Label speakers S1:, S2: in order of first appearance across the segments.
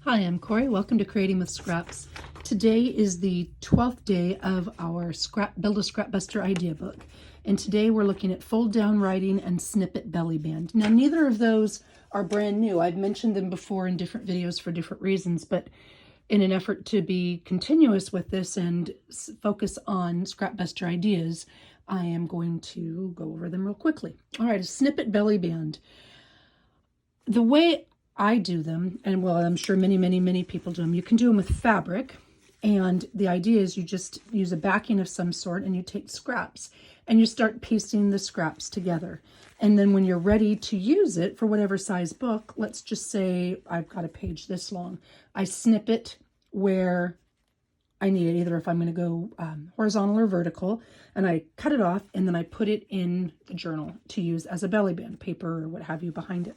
S1: Hi, I'm Corey. Welcome to Creating with Scraps. Today is the 12th day of our Build a Scrapbuster idea book. And today we're looking at fold down writing and snippet belly band. Now, neither of those are brand new. I've mentioned them before in different videos for different reasons, but in an effort to be continuous with this and focus on Scrapbuster ideas, I am going to go over them real quickly. All right, a snippet belly band. The way I do them, and well, I'm sure many people do them. You can do them with fabric, and the idea is you just use a backing of some sort and you take scraps and you start piecing the scraps together. And then when you're ready to use it for whatever size book, let's just say I've got a page this long, I snip it where I need it, either if I'm going to go horizontal or vertical, and I cut it off and then I put it in the journal to use as a belly band, paper or what have you behind it.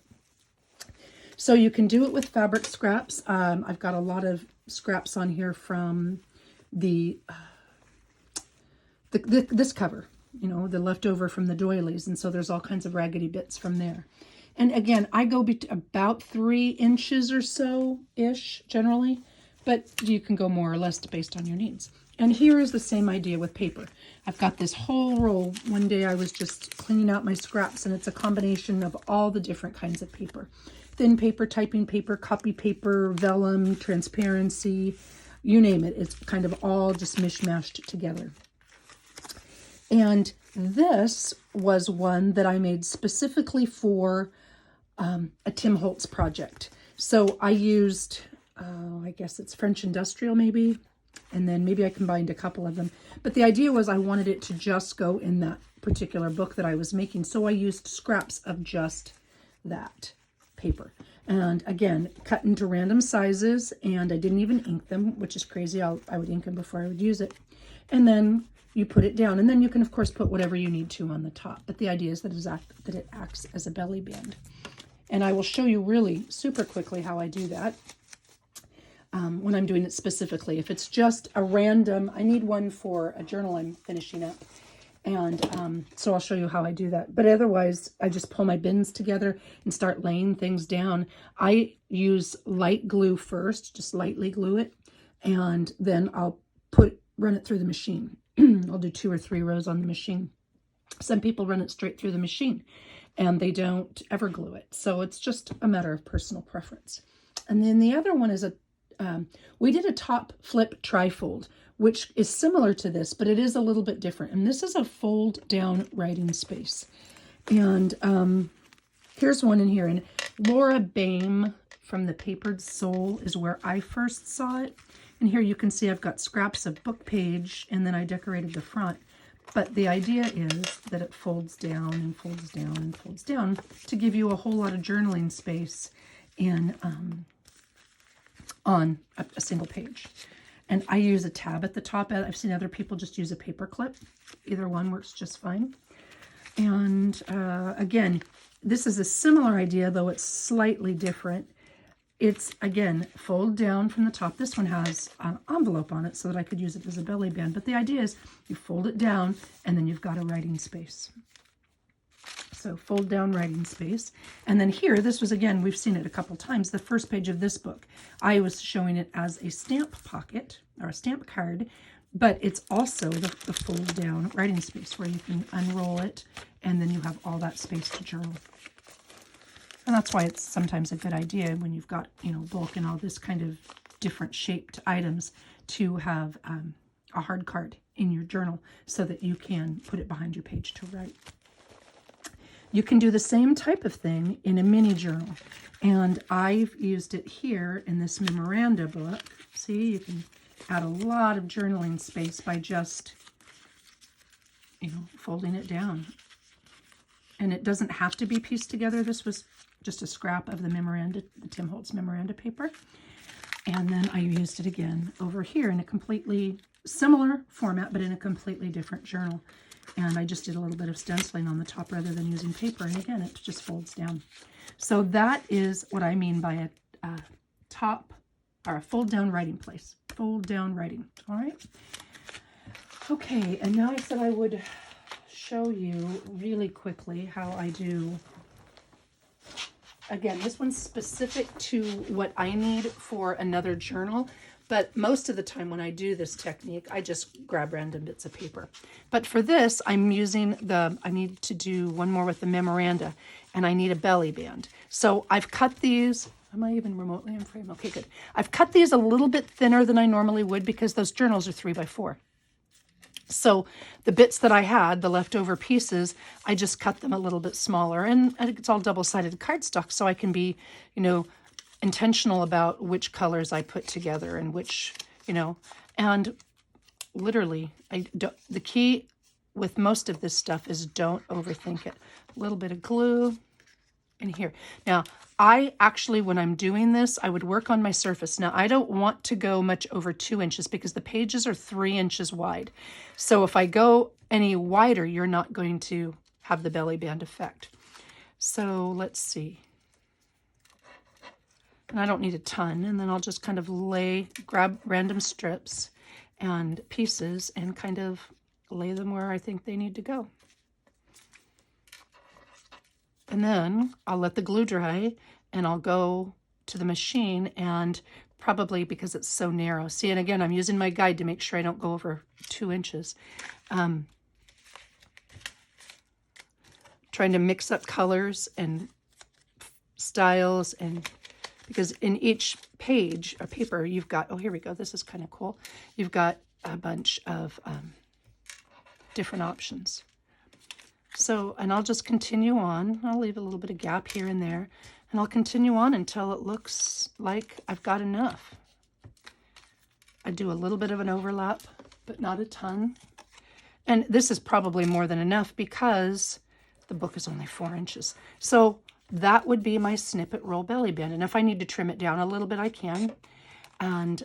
S1: So you can do it with fabric scraps. I've got a lot of scraps on here from this cover, you know, the leftover from the doilies. And so there's all kinds of raggedy bits from there. And again, I go about 3 inches or so-ish generally, but you can go more or less based on your needs. And here is the same idea with paper. I've got this whole roll. One day I was just cleaning out my scraps, and it's a combination of all the different kinds of paper. Thin paper, typing paper, copy paper, vellum, transparency, you name it. It's kind of all just mishmashed together. And this was one that I made specifically for a Tim Holtz project. So I used, I guess it's French Industrial maybe, and then maybe I combined a couple of them. But the idea was I wanted it to just go in that particular book that I was making. So I used scraps of just that paper. And again, cut into random sizes, and I didn't even ink them, which is crazy. I would ink them before I would use it. And then you put it down, and then you can of course put whatever you need to on the top. But the idea is that it acts as a belly band. And I will show you really super quickly how I do that when I'm doing it specifically. If it's just a random, I need one for a journal I'm finishing up. And so I'll show you how I do that. But otherwise, I just pull my bins together and start laying things down. I use light glue first, just lightly glue it. And then I'll run it through the machine. I'll do 2 or 3 rows on the machine. Some people run it straight through the machine and they don't ever glue it. So it's just a matter of personal preference. And then the other one is we did a top flip trifold, which is similar to this, but it is a little bit different. And this is a fold down writing space. And here's one in here. And Laura Bame from The Papered Soul is where I first saw it. And here you can see I've got scraps of book page, and then I decorated the front. But the idea is that it folds down and folds down and folds down to give you a whole lot of journaling space in on a single page. And I use a tab at the top. I've seen other people just use a paper clip. Either one works just fine. And again, this is a similar idea, though it's slightly different. It's, again, fold down from the top. This one has an envelope on it so that I could use it as a belly band. But the idea is you fold it down and then you've got a writing space. So fold down writing space. And then here, this was, again, we've seen it a couple times, the first page of this book. I was showing it as a stamp pocket or a stamp card, but it's also the fold down writing space where you can unroll it and then you have all that space to journal. And that's why it's sometimes a good idea when you've got, you know, bulk and all this kind of different shaped items to have a hard card in your journal so that you can put it behind your page to write. You can do the same type of thing in a mini journal. And I've used it here in this memoranda book. See, you can add a lot of journaling space by just, you know, folding it down. And it doesn't have to be pieced together. This was just a scrap of the memoranda, the Tim Holtz memoranda paper. And then I used it again over here in a completely similar format, but in a completely different journal. And I just did a little bit of stenciling on the top rather than using paper. And again, it just folds down. So that is what I mean by a top or a fold down writing place. Fold down writing. All right. Okay. And now I said I would show you really quickly how I do again, this one's specific to what I need for another journal. But most of the time when I do this technique, I just grab random bits of paper. But for this, I'm using I need to do one more with the memoranda, and I need a belly band. So I've cut these. Am I even remotely in frame? Okay, good. I've cut these a little bit thinner than I normally would because those journals are 3x4. So the bits that I had, the leftover pieces, I just cut them a little bit smaller. And I think it's all double-sided cardstock, so I can be, intentional about which colors I put together and which, and literally, the key with most of this stuff is don't overthink it. A little bit of glue in here. Now, I actually, when I'm doing this, I would work on my surface. Now, I don't want to go much over 2 inches because the pages are 3 inches wide. So if I go any wider, you're not going to have the belly band effect. So let's see. And I don't need a ton. And then I'll just kind of grab random strips and pieces and kind of lay them where I think they need to go. And then I'll let the glue dry and I'll go to the machine, and probably because it's so narrow. See, and again, I'm using my guide to make sure I don't go over 2 inches. Trying to mix up colors and styles, and because in each page of paper you've got, oh, here we go, this is kind of cool. You've got a bunch of different options. So, and I'll just continue on. I'll leave a little bit of gap here and there, and I'll continue on until it looks like I've got enough. I do a little bit of an overlap, but not a ton. And this is probably more than enough because the book is only 4 inches. So that would be my Snippet roll belly band. And if I need to trim it down a little bit, I can. And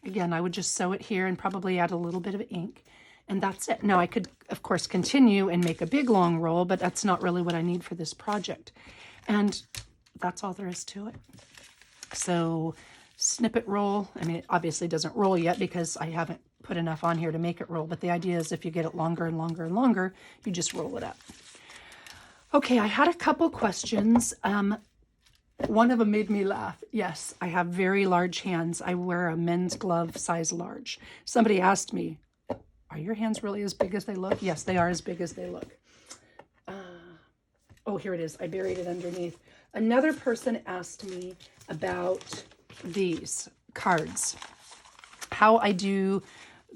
S1: again, I would just sew it here and probably add a little bit of ink. And that's it. Now I could, of course, continue and make a big long roll, but that's not really what I need for this project. And that's all there is to it. So Snippet roll, I mean, it obviously doesn't roll yet because I haven't put enough on here to make it roll. But the idea is if you get it longer and longer and longer, you just roll it up. Okay, I had a couple questions. One of them made me laugh. Yes, I have very large hands. I wear a men's glove size large. Somebody asked me, are your hands really as big as they look? Yes, they are as big as they look. Oh, here it is. I buried it underneath. Another person asked me about these cards, how I do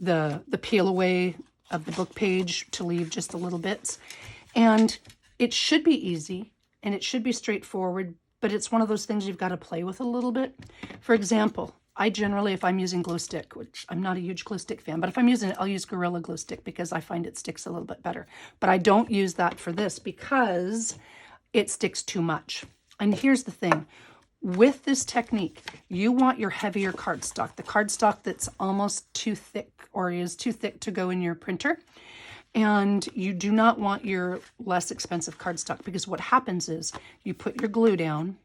S1: the peel away of the book page to leave just the little bits. And it should be easy and it should be straightforward, but it's one of those things you've got to play with a little bit. For example, I generally, if I'm using glue stick, which I'm not a huge glue stick fan, but if I'm using it, I'll use Gorilla Glue Stick because I find it sticks a little bit better. But I don't use that for this because it sticks too much. And here's the thing. With this technique, you want your heavier cardstock, the cardstock that's almost too thick or is too thick to go in your printer. And you do not want your less expensive cardstock because what happens is you put your glue down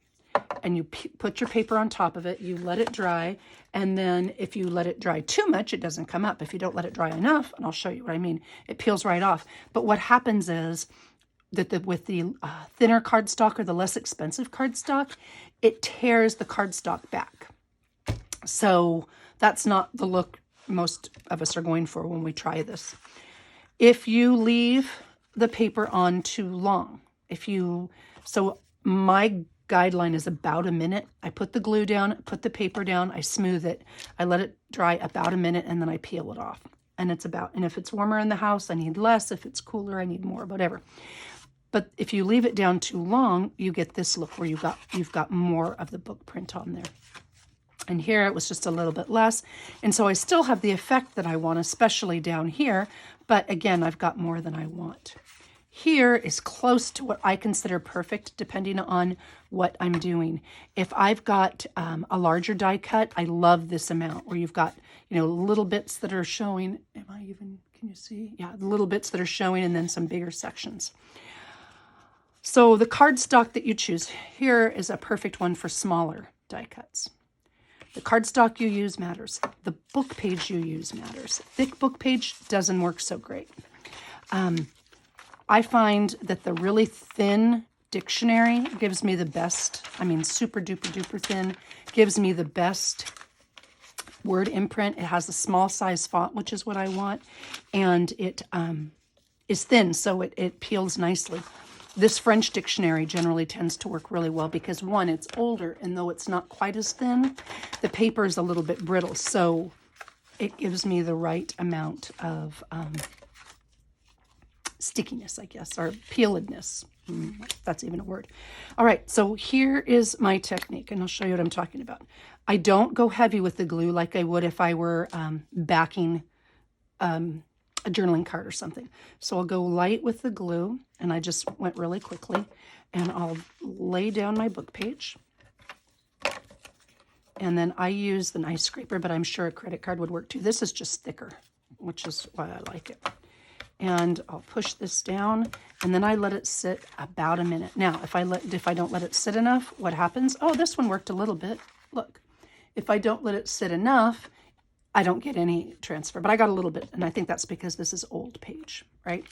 S1: and you put your paper on top of it, you let it dry, and then if you let it dry too much, it doesn't come up. If you don't let it dry enough, and I'll show you what I mean, it peels right off. But what happens is that with the thinner cardstock or the less expensive cardstock, it tears the cardstock back. So that's not the look most of us are going for when we try this. If you leave the paper on too long, so my guideline is about a minute. I put the glue down, put the paper down, I smooth it, I let it dry about a minute, and then I peel it off. And if it's warmer in the house, I need less. If it's cooler, I need more, whatever. But if you leave it down too long, you get this look where you've got more of the book print on there. And here it was just a little bit less. And so I still have the effect that I want, especially down here. But again, I've got more than I want. Here is close to what I consider perfect, depending on what I'm doing. If I've got a larger die cut, I love this amount where you've got, little bits that are showing. Can you see? Yeah, the little bits that are showing and then some bigger sections. So the cardstock that you choose here is a perfect one for smaller die cuts. The cardstock you use matters. The book page you use matters. Thick book page doesn't work so great. I find that the really thin dictionary gives me the best, I mean, super duper duper thin, gives me the best word imprint. It has a small size font, which is what I want, and it is thin, so it peels nicely. This French dictionary generally tends to work really well because, one, it's older, and though it's not quite as thin, the paper is a little bit brittle, so it gives me the right amount of stickiness, I guess, or peeledness. That's even a word. All right, so here is my technique, and I'll show you what I'm talking about. I don't go heavy with the glue like I would if I were backing a journaling card or something. So I'll go light with the glue, and I just went really quickly, and I'll lay down my book page. And then I use the knife scraper, but I'm sure a credit card would work too. This is just thicker, which is why I like it. And I'll push this down, and then I let it sit about a minute. Now, if I don't let it sit enough, what happens? Oh, this one worked a little bit. Look, if I don't let it sit enough, I don't get any transfer, but I got a little bit, and I think that's because this is old page, right?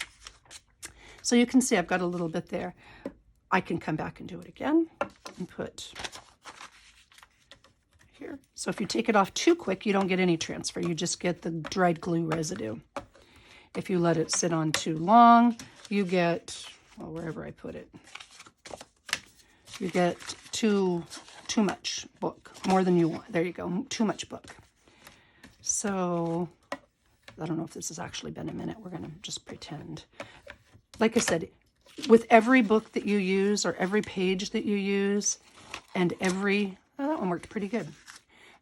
S1: So you can see I've got a little bit there. I can come back and do it again and put here. So if you take it off too quick, you don't get any transfer. You just get the dried glue residue. If you let it sit on too long, you get, well, wherever I put it, you get too much book, more than you want. There you go, too much book. So I don't know if this has actually been a minute. We're going to just pretend. Like I said, with every book that you use or every page that you use and every, oh, that one worked pretty good.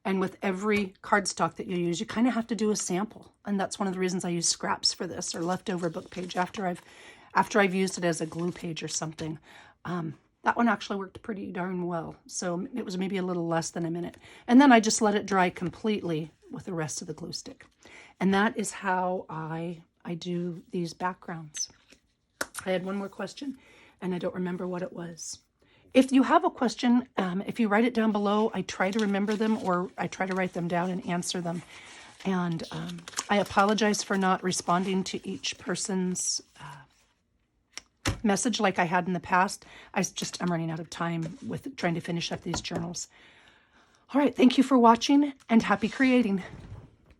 S1: And with every cardstock that you use, you kind of have to do a sample. And that's one of the reasons I use scraps for this, or leftover book page after I've used it as a glue page or something. That one actually worked pretty darn well. So it was maybe a little less than a minute. And then I just let it dry completely with the rest of the glue stick. And that is how I do these backgrounds. I had one more question, and I don't remember what it was. If you have a question, if you write it down below, I try to remember them, or I try to write them down and answer them. And I apologize for not responding to each person's message like I had in the past. I'm running out of time with trying to finish up these journals. All right, thank you for watching, and happy creating.